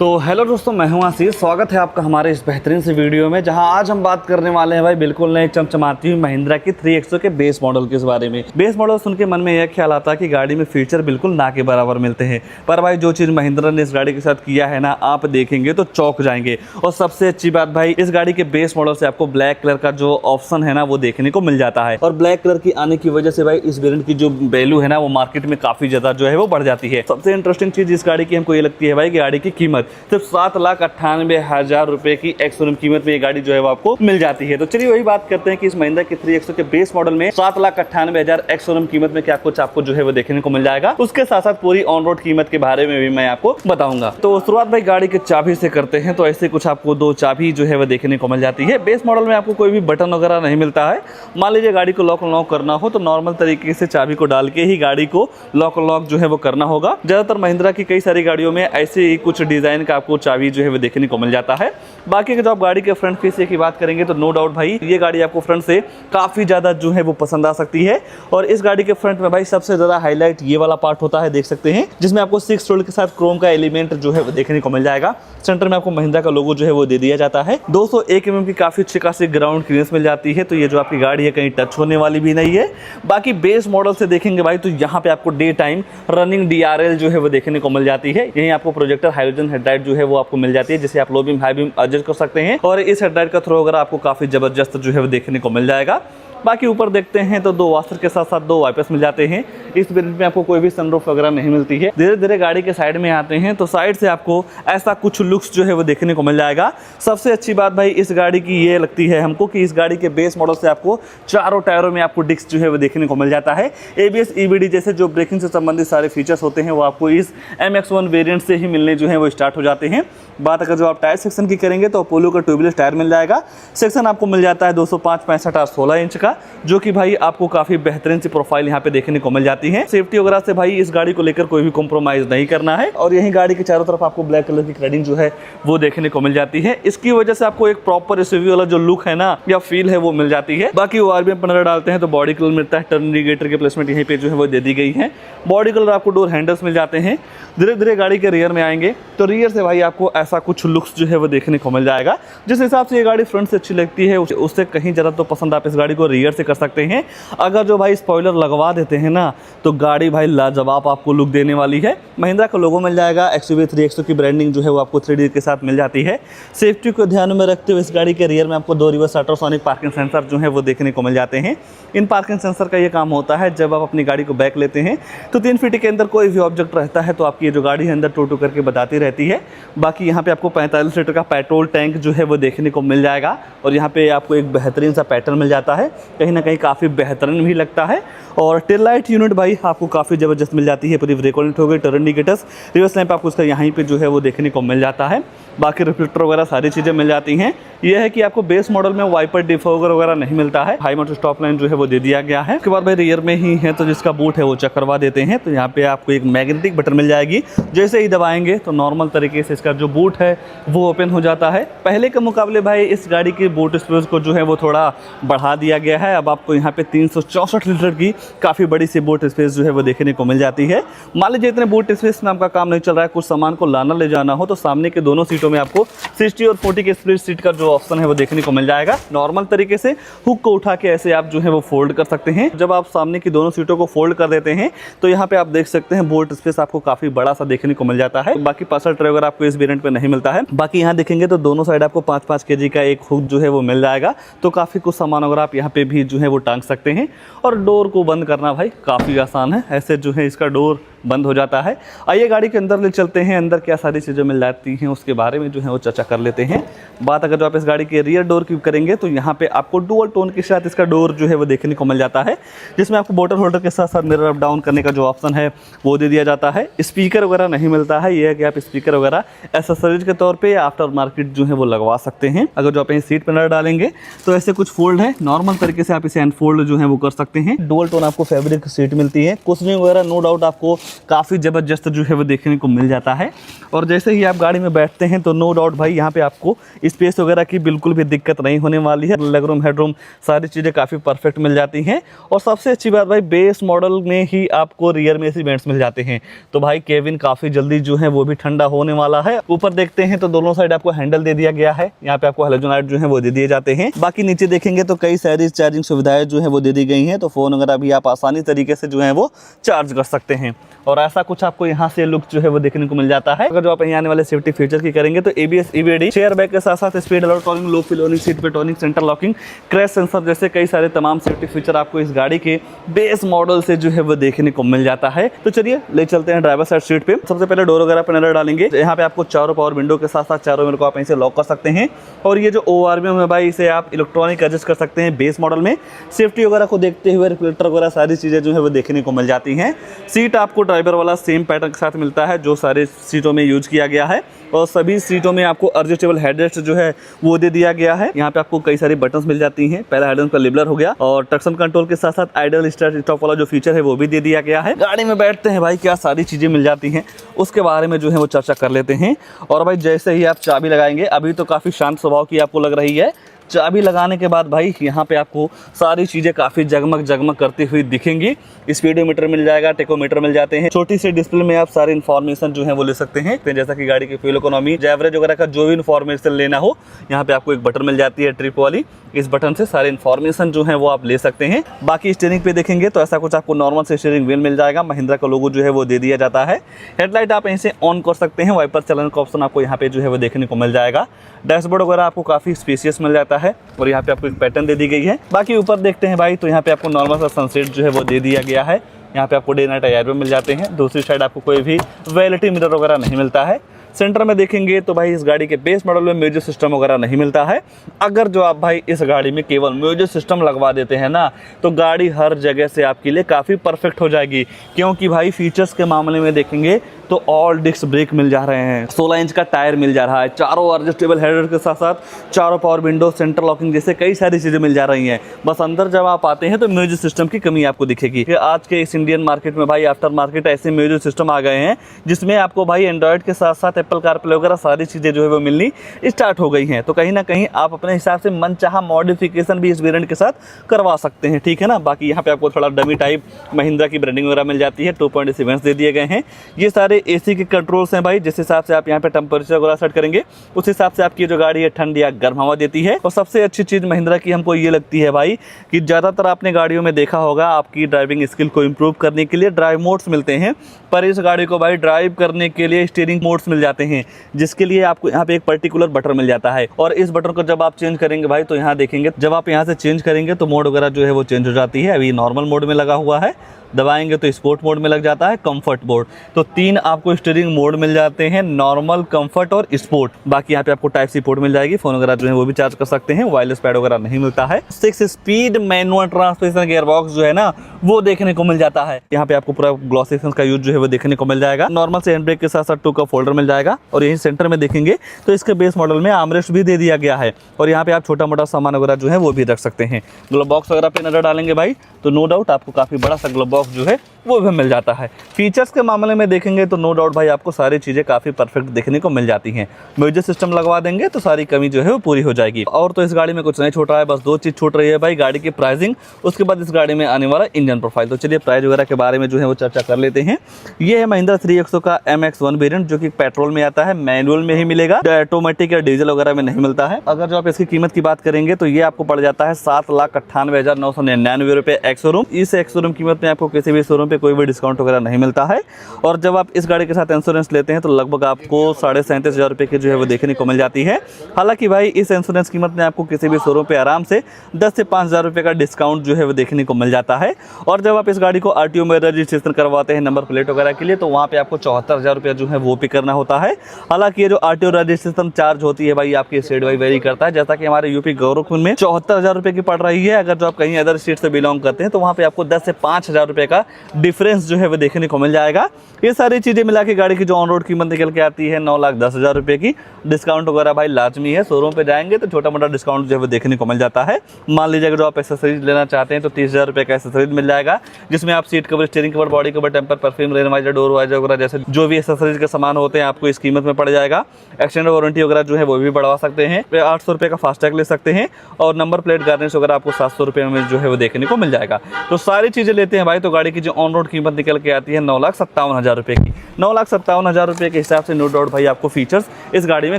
तो हेलो दोस्तों, मैं हूं आशीष। स्वागत है आपका हमारे इस बेहतरीन से वीडियो में, जहां आज हम बात करने वाले हैं भाई बिल्कुल नई चमचमाती हुई महिंद्रा की 3XO के बेस मॉडल के बारे में। बेस मॉडल सुन के मन में यह ख्याल आता है कि गाड़ी में फीचर बिल्कुल ना के बराबर मिलते हैं, पर भाई जो चीज़ महिंद्रा ने इस गाड़ी के साथ किया है ना, आप देखेंगे तो चौंक जाएंगे। और सबसे अच्छी बात भाई, इस गाड़ी के बेस मॉडल से आपको ब्लैक कलर का जो ऑप्शन है ना वो देखने को मिल जाता है। और ब्लैक कलर की आने की वजह से भाई इस वेरिएंट की जो वैल्यू है ना वो मार्केट में काफी ज्यादा जो है वो बढ़ जाती है। सबसे इंटरेस्टिंग चीज इस गाड़ी की हमको ये लगती है भाई कि गाड़ी की कीमत सिर्फ 7,98,000 रुपए की एक्स-शोरूम कीमत में ये गाड़ी जो है वो आपको मिल जाती है। तो चलिए वही बात करते हैं कि इस महिंद्रा के 3XO के बेस मॉडल में 7,98,000 एक्स-शोरूम कीमत में क्या कुछ आपको जो है वो देखने को मिल जाएगा। उसके साथ साथ पूरी ऑन रोड कीमत के बारे में भी मैं आपको बताऊंगा। तो शुरुआत भाई गाड़ी के चाबी से करते हैं। तो ऐसे कुछ आपको दो चाबी जो है वो देखने को मिल जाती है। बेस मॉडल में आपको कोई भी बटन वगैरह नहीं मिलता है। मान लीजिए गाड़ी को लॉक अनलॉक करना हो तो नॉर्मल तरीके से चाबी को डाल के ही गाड़ी को लॉक अनलॉक जो है वो करना होगा। ज्यादातर महिंद्रा की कई सारी गाड़ियों में ऐसे ही कुछ डिजाइन का आपको चाबी जो है वो देखने को मिल जाता है। बाकी अगर जो आप गाड़ी के फ्रंट फीचर की बात करेंगे तो नो डाउट भाई ये गाड़ी आपको फ्रंट से काफी ज्यादा जो है वो पसंद आ सकती है। और इस गाड़ी के फ्रंट में भाई सबसे ज्यादा हाईलाइट ये वाला पार्ट होता है, देख सकते हैं, जिसमें आपको 6 सोल्ड के साथ क्रोम का एलिमेंट जो है वो देखने को मिल जाएगा। सेंटर में आपको महिंद्रा का लोगो जो है वो दे दिया जाता है। 201 mm की काफी अच्छी खासी ग्राउंड क्लियरेंस मिल जाती है। तो ये जो आपकी गाड़ी है कहीं टच होने वाली भी नहीं है। बाकी बेस मॉडल से देखेंगे भाई तो यहाँ पे आपको डे टाइम रनिंग DRL जो है वो देखने को मिल जाती है। यहीं आपको प्रोजेक्टर हाइड्रोजन हेडलाइट जो है वो आपको मिल जाती है, जिसे आप low beam high beam adjust कर सकते हैं। और इस हेडलाइट का थ्रो वगैरह आपको काफी जबरदस्त जो है वो देखने को मिल जाएगा। बाकी ऊपर देखते हैं तो 2 वॉशर के साथ साथ 2 वाइपर्स मिल जाते हैं। इस वेरिएंट में आपको कोई भी सनरूफ वगैरह नहीं मिलती है। धीरे धीरे गाड़ी के साइड में आते हैं तो साइड से आपको ऐसा कुछ लुक्स जो है वो देखने को मिल जाएगा। सबसे अच्छी बात भाई इस गाड़ी की ये लगती है हमको कि इस गाड़ी के बेस मॉडल से आपको चारों टायरों में आपको डिस्क जो है वो देखने को मिल जाता है। ABS EBD जैसे जो ब्रेकिंग से संबंधित सारे फीचर्स होते हैं वो आपको इस MX-1 वेरिएंट से ही मिलने जो है वो स्टार्ट हो जाते हैं। बात अगर जो आप टायर सेक्शन की करेंगे तो अपोलो का ट्यूबलेस टायर मिल जाएगा। सेक्शन आपको मिल जाता है 205, 65 और 16 इंच का, जो कि भाई आपको काफी बेहतरीन सी प्रोफाइल यहाँ पे देखने को मिल जाती है। सेफ्टी वगैरह से भाई इस गाड़ी को लेकर कोई भी कॉम्प्रोमाइज नहीं करना है। और यही गाड़ी के चारों तरफ आपको ब्लैक कलर की क्लैडिंग जो है वो देखने को मिल जाती है। इसकी वजह से आपको एक प्रॉपर SUV वाला जो लुक है ना या फील है वो मिल जाती है। बाकी ORBM पर नजर डालते हैं तो बॉडी कलर मिलता है। टर्न इंडिकेटर की प्लेसमेंट यहीं पे जो है वो दे दी गई है। बॉडी कलर आपको डोर हैंडल्स मिल जाते हैं। धीरे धीरे गाड़ी के रियर में आएंगे तो रियर से भाई आपको ऐसा कुछ लुक्स जो है वो देखने को मिल जाएगा। जिस हिसाब से ये गाड़ी फ्रंट से अच्छी लगती है उससे कहीं ज़्यादा तो पसंद आप इस गाड़ी को रियर से कर सकते हैं। अगर जो भाई स्पॉइलर लगवा देते हैं ना तो गाड़ी भाई लाजवाब आपको लुक देने वाली है। महिंद्रा का लोगो मिल जाएगा। XUV 3XO की ब्रांडिंग जो है वो आपको 3D के साथ मिल जाती है। सेफ्टी को ध्यान में रखते हुए इस गाड़ी के रियर में आपको 2 रिवर्स अल्ट्रासोनिक पार्किंग सेंसर जो है वो देखने को मिल जाते हैं। इन पार्किंग सेंसर का ये काम होता है, जब आप अपनी गाड़ी को बैक लेते हैं तो 3 फीट के अंदर कोई भी ऑब्जेक्ट रहता है तो आपकी ये जो गाड़ी है अंदर टू करके बताती रहती है। बाकी यहाँ पे आपको 45 लीटर का पेट्रोल टैंक जो है वो देखने को मिल जाएगा। और यहाँ पे आपको एक बेहतरीन सा पैटर्न मिल जाता है, कहीं ना कहीं काफ़ी बेहतरीन भी लगता है। और टेल लाइट यूनिट भाई आपको काफ़ी ज़बरदस्त मिल जाती है। पूरी ब्रेक यूनिट हो गई, टर्न इंडिकेटर्स, रिवर्स लैंप आपको उसका यहीं पे जो है वो देखने को मिल जाता है। बाकी रिफ्लेक्टर वगैरह सारी चीज़ें मिल जाती हैं। यह है कि आपको बेस मॉडल में वाइपर डिफॉगर वगैरह नहीं मिलता है। हाई मोटर स्टॉप लाइन जो है वो दे दिया गया है। उसके बाद भाई रियर में ही है तो जिसका बूट है वो चेक करवा देते हैं। तो यहाँ पे आपको एक मैग्नेटिक बटन मिल जाएगी, जैसे ही दबाएंगे तो नॉर्मल तरीके से इसका जो बूट है वो ओपन हो जाता है। पहले के मुकाबले भाई इस गाड़ी की बूट स्पेस को जो है वो थोड़ा बढ़ा दिया गया है। अब आपको यहाँ पे 364 लीटर की काफ़ी बड़ी सी बूट स्पेस जो है वो देखने को मिल जाती है। मान लीजिए इतने बूट स्पेस में आपका काम नहीं चल रहा है, कुछ सामान को लाना ले जाना हो तो सामने के दोनों सीटों में आपको 60 और 40 के स्प्लिट सीट का जो ऑप्शन है वो देखने को मिल जाएगा। नॉर्मल तरीके से हुक को उठा के ऐसे आप जो है वो फोल्ड कर सकते हैं। जब आप सामने की दोनों सीटों को फोल्ड कर देते हैं तो यहाँ पे आप देख सकते हैं बूट स्पेस आपको काफी बड़ा सा देखने को मिल जाता है। बाकी पार्सल ट्रे वगैरह आपको इस वेरिएंट पे नहीं मिलता है। बाकी यहाँ देखेंगे तो दोनों साइड आपको 5-5 kg का एक हुक जो है वो मिल जाएगा। तो काफी कुछ सामान वगैरह आप यहाँ पे भी जो है वो टांग सकते हैं। और डोर को बंद करना भाई काफी आसान है, ऐसे जो है इसका डोर बंद हो जाता है। आइए गाड़ी के अंदर ले चलते हैं, अंदर क्या सारी चीज़ें मिल जाती हैं उसके बारे में जो है वो चर्चा कर लेते हैं। बात अगर जो आप इस गाड़ी के रियर डोर की करेंगे तो यहाँ पे आपको डुअल टोन के साथ इसका डोर जो है वो देखने को मिल जाता है, जिसमें आपको बोतल होल्डर के साथ साथ मिरर अप डाउन करने का जो ऑप्शन है वो दे दिया जाता है। स्पीकर वगैरह नहीं मिलता है, ये है कि आप स्पीकर वगैरह एसेसरीज के तौर पर आफ्टर मार्केट जो है वो लगवा सकते हैं। अगर जो आप यहीं सीट पर नजर डालेंगे तो ऐसे कुछ फोल्ड है, नॉर्मल तरीके से आप इसे अनफोल्ड जो है वो कर सकते हैं। डुअल टोन आपको फैब्रिक सीट मिलती है। कुशनिंग वगैरह नो डाउट आपको काफ़ी ज़बरदस्त जो है वो देखने को मिल जाता है। और जैसे ही आप गाड़ी में बैठते हैं तो नो डाउट भाई यहाँ पे आपको स्पेस वगैरह की बिल्कुल भी दिक्कत नहीं होने वाली है। लेग रूम, हेड रूम, सारी चीज़ें काफ़ी परफेक्ट मिल जाती हैं। और सबसे अच्छी बात भाई, बेस मॉडल में ही आपको रियर में एसी वेंट्स मिल जाते हैं, तो भाई केबिन काफ़ी जल्दी जो है वो भी ठंडा होने वाला है। ऊपर देखते हैं तो दोनों साइड आपको हैंडल दे दिया गया है, यहाँ पे आपको हैलोजन लाइट जो है वो दे दिए जाते हैं। बाकी नीचे देखेंगे तो कई सारी चार्जिंग सुविधाएं जो है वो दे दी गई हैं, तो फ़ोन वगैरह भी आप आसानी तरीके से जो है वो चार्ज कर सकते हैं। और ऐसा कुछ आपको यहाँ से लुक जो है वो देखने को मिल जाता है। अगर जो आप यहाँ आने वाले सेफ्टी फीचर की करेंगे तो ABS, EBD, चेयर बैग के साथ साथ स्पीड अलर्ट टॉनिंग, लो फ्लोरिंग, सीट पे toning, centre locking, crash sensor जैसे कई सारे तमाम सेफ्टी फीचर आपको इस गाड़ी के बेस मॉडल से जो है वो देखने को मिल जाता है। तो चलिए ले चलते हैं ड्राइवर साइड सीट पे। सबसे पहले डोर वगैरह पे नजर डालेंगे। यहाँ पे आपको चारों पावर विंडो के साथ साथ चारों मिरर को आप इसे लॉक कर सकते हैं। और ये जो ORVM है भाई, इसे आप इलेक्ट्रॉनिक एडजस्ट कर सकते हैं बेस मॉडल में। सेफ्टी वगैरह को देखते हुए रिफ्लेक्टर वगैरह सारी चीज़ें जो है वो देखने को मिल जाती हैं। सीट आपको ड्राइवर वाला सेम पैटर्न के साथ मिलता है जो सारे सीटों में यूज किया गया है। और सभी सीटों में आपको एडजस्टेबल हेडरेस्ट जो है वो दे दिया गया है। यहाँ पे आपको कई सारी बटन्स मिल जाती हैं। पहला हेडरेस्ट का लिबलर हो गया, और ट्रैक्शन कंट्रोल के साथ साथ आइडल स्टार्ट स्टॉप वाला जो फीचर है वो भी दे दिया गया है। गाड़ी में बैठते हैं भाई, क्या सारी चीज़ें मिल जाती हैं उसके बारे में जो है वो चर्चा कर लेते हैं। और भाई जैसे ही आप चाबी लगाएंगे, अभी तो काफ़ी शांत स्वभाव की आपको लग रही है, चाबी लगाने के बाद भाई यहाँ पे आपको सारी चीज़ें काफ़ी जगमग जगमग करती हुई दिखेंगी। स्पीडोमीटर मिल जाएगा, टेकोमीटर मिल जाते हैं। छोटी सी डिस्प्ले में आप सारी इन्फॉर्मेशन जो है वो ले सकते हैं, जैसा कि गाड़ी की फ्यूल इकोनॉमी, एवरेज वगैरह का जो भी इन्फॉर्मेशन लेना हो, यहाँ पे आपको एक बटन मिल जाती है ट्रिप वाली। इस बटन से सारी इन्फॉर्मेशन जो है वो आप ले सकते हैं। बाकी स्टीयरिंग पे देखेंगे तो ऐसा कुछ आपको नॉर्मल से स्टीयरिंग व्हील मिल जाएगा, महिंद्रा का लोगो जो है वो दे दिया जाता है। हेडलाइट आप यहीं से ऑन कर सकते हैं, वाइपर चलाने का ऑप्शन आपको यहाँ पे जो है वो देखने को मिल जाएगा। डैशबोर्ड वगैरह आपको काफ़ी स्पेशियस मिल जाता है, और यहाँ पे आपको एक पैटर्न दे दी गई है। बाकी ऊपर देखते हैं भाई तो यहाँ पे आपको नॉर्मल सा सनसेट जो है वो दे दिया गया है। यहाँ पे आपको डे नाइट एयरवे मिल जाते हैं। दूसरी साइड आपको कोई भी वैलिटी मिरर वगैरह नहीं मिलता है। सेंटर में देखेंगे तो भाई इस गाड़ी के बेस मॉडल में म्यूजिक सिस्टम वगैरह नहीं मिलता है। अगर जो आप भाई इस गाड़ी में केवल म्यूजिक सिस्टम लगवा देते हैं ना, तो गाड़ी हर जगह से आपके लिए काफ़ी परफेक्ट हो जाएगी। क्योंकि भाई फीचर्स के मामले में देखेंगे तो ऑल डिस्क ब्रेक मिल जा रहे हैं, 16 इंच का टायर मिल जा रहा है, चारों एडजस्टेबल हेडर के साथ साथ चारों पावर विंडो, सेंटर लॉकिंग जैसे कई सारी चीज़ें मिल जा रही हैं। बस अंदर जब आप आते हैं तो म्यूजिक सिस्टम की कमी आपको दिखेगी। आज के इस इंडियन मार्केट में भाई आफ्टर मार्केट ऐसे म्यूजिक सिस्टम आ गए हैं जिसमें आपको भाई एंड्रॉयड के साथ साथ एप्पल कारप्ले वगैरह सारी चीज़ें जो है वो मिलनी स्टार्ट हो गई हैं। तो कहीं ना कहीं आप अपने हिसाब से मनचाहा मॉडिफिकेशन भी इस वेरिएंट के साथ करवा सकते हैं, ठीक है ना। बाकी यहाँ पे आपको थोड़ा डमी टाइप महिंद्रा की ब्रांडिंग वगैरह मिल जाती है। 2.8 इवेंट्स दे दिए गए हैं। ये सारे AC के कंट्रोल्स हैं भाई, जिस हिसाब से आप यहाँ पे टेम्परेचर वगैरह सेट करेंगे उस हिसाब से आपकी जो गाड़ी है ठंड या गर्म हवा देती है। और सबसे अच्छी चीज़ महिंद्रा की हमको ये लगती है भाई कि ज़्यादातर आपने गाड़ियों में देखा होगा आपकी ड्राइविंग स्किल को इम्प्रूव करने के लिए ड्राइव मोड्स मिलते हैं, पर इस गाड़ी को भाई ड्राइव करने के लिए स्टीयरिंग मोड्स मिल जाते हैं, जिसके लिए आपको यहाँ पे एक पर्टिकुलर बटन मिल जाता है। और इस बटन को जब आप चेंज करेंगे भाई तो यहाँ देखेंगे जब आप यहाँ से चेंज करेंगे तो मोड वगैरह जो है वो चेंज हो जाती है। अभी नॉर्मल मोड में लगा हुआ है, दबाएंगे तो स्पोर्ट मोड में लग जाता है, कंफर्ट मोड। तो 3 आपको स्टीयरिंग मोड मिल जाते हैं, नॉर्मल, कंफर्ट और स्पोर्ट। बाकी यहाँ पे आपको टाइप सी पोर्ट मिल जाएगी, फोन वगैरह जो है वो भी चार्ज कर सकते हैं। वायरलेस पैड वगैरह नहीं मिलता है। 6 स्पीड मैनुअल ट्रांसमिशन गियरबॉक्स जो है ना वो देखने को मिल जाता है। यहाँ पे आपको पूरा ग्लॉसी फिल्म का यूज जो है वो देखने को मिल जाएगा। नॉर्मल से हैंड ब्रेक के साथ साथ 2 का फोल्डर मिल जाएगा। और यही सेंटर में देखेंगे तो इसके बेस मॉडल में आर्मरेस्ट भी दे दिया गया है, और यहाँ पे आप छोटा मोटा सामान वगैरह जो है वो भी रख सकते हैं। ग्लोव बॉक्स वगैरह पे नजर डालेंगे भाई तो नो डाउट आपको काफी बड़ा सा ग्लोव बॉक्स जो है वो भी मिल जाता है। फीचर्स के मामले में देखेंगे तो नो डाउट भाई आपको सारी चीज़ें काफ़ी परफेक्ट देखने को मिल जाती हैं। म्यूजिक सिस्टम लगवा देंगे तो सारी कमी जो है वो पूरी हो जाएगी। और तो इस गाड़ी में कुछ नहीं छूट रहा है, बस 2 चीज़ छूट रही है भाई, गाड़ी की प्राइसिंग, उसके बाद इस गाड़ी में आने वाला इंजन प्रोफाइल। तो चलिए प्राइस वगैरह के बारे में जो है वो चर्चा कर लेते हैं। ये है महिंद्रा 3XO का MX1 वेरिएंट, जो कि पेट्रोल में आता है, मैनुअल में ही मिलेगा, ऑटोमेटिक या डीजल वगैरह में नहीं मिलता है। अगर जो आप इसकी कीमत की बात करेंगे तो ये आपको पड़ जाता है 7,98,999 रुपये एक्स शोरूम। इस एक्स शोरूम कीमत में आपको किसी भी शोरूम पे कोई भी डिस्काउंट वगैरह नहीं मिलता है। और जब आप इस गाड़ी के साथ इंश्योरेंस लेते हैं तो लगभग आपको 37,500 रुपये की जो है वो देखने को मिल जाती है। हालांकि भाई इस इंश्योरेंस कीमत में आपको किसी भी शोरूम पे आराम से 10 से 5,000 रुपये का डिस्काउंट जो है वो देखने को मिल जाता है। और जब आप इस गाड़ी को RTO में रजिस्ट्रेशन करवाते हैं नंबर प्लेट वगैरह के लिए, तो वहाँ पे आपको 74,000 रुपये जो है वो पे करना होता है। हालांकि ये जो RTO रजिस्ट्रेशन चार्ज होती है भाई आपकी स्टेट वाइज वेरी करता है, जैसा कि हमारे यूपी गोरखपुर में 74,000 रुपये की पड़ रही है। अगर जो आप कहीं अदर स्टेट से बिलोंग करते हैं तो वहाँ पे आपको 10 से 5,000 रुपये का डिफरेंस जो है वो देखने को मिल जाएगा। ये सारी चीज़ें मिला के गाड़ी की जो ऑन रोड कीमत निकल के आती है 9,10,000 रुपये की। डिस्काउंट वगैरह भाई लाजमी है, शोरूम पे जाएंगे तो छोटा मोटा डिस्काउंट जो है वो देखने को मिल जाता है। मान लीजिए अगर जो आप एसेसरीज लेना चाहते हैं तो 30,000 रुपये का एसेसरीज मिल जाएगा, जिसमें आप seat cover, steering cover, body cover, temper, perfume, rain visor, door visor वगैरह जैसे जो भी एसेसरीज के सामान होते हैं आपको इस कीमत में पड़ जाएगा। एक्सटेंडेड वारंटी वगैरह जो है वो भी बढ़वा सकते हैं, 800 रुपये का फास्टैग ले सकते हैं और नंबर प्लेट गार्निश वगैरह आपको 700 रुपये में जो है वो देखने को मिल जाएगा। तो सारी चीज़ें लेते हैं भाई तो गाड़ी की जो ऑन रोड कीमत निकल के आती है 9,57,000 रुपये की। 9,57,000 रुपये के हिसाब से नो डाउट भाई आपको फीचर्स इस गाड़ी में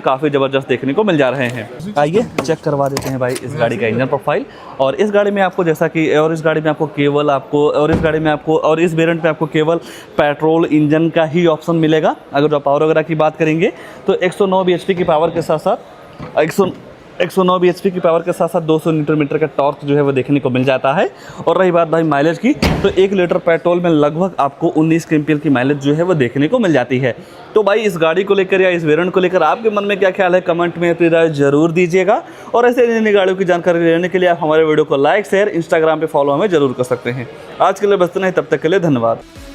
काफ़ी ज़बरदस्त देखने को मिल जा रहे हैं। आइए चेक करवा देते हैं भाई इस गाड़ी का इंजन प्रोफाइल। और इस गाड़ी में आपको जैसा कि और इस गाड़ी में आपको केवल आपको और इस गाड़ी में आपको और इस वेरिएंट में आपको केवल पेट्रोल इंजन का ही ऑप्शन मिलेगा। अगर जो पावर वगैरह की बात करेंगे तो 109 bhp की पावर के साथ साथ 109 bhp की पावर के साथ साथ 200 न्यूटन मीटर का टॉर्क जो है वो देखने को मिल जाता है। और रही बात भाई माइलेज की तो 1 लीटर पेट्रोल में लगभग आपको 19 kmpl की माइलेज जो है वो देखने को मिल जाती है। तो भाई इस गाड़ी को लेकर या इस वेरिएंट को लेकर आपके मन में क्या ख्याल है, कमेंट में अपनी राय जरूर दीजिएगा। और ऐसे नई गाड़ियों की जानकारी लेने के लिए आप हमारे वीडियो को लाइक, शेयर, इंस्टाग्राम पे फॉलो हमें जरूर कर सकते हैं। आज के लिए बस इतना ही, तब तक के लिए धन्यवाद।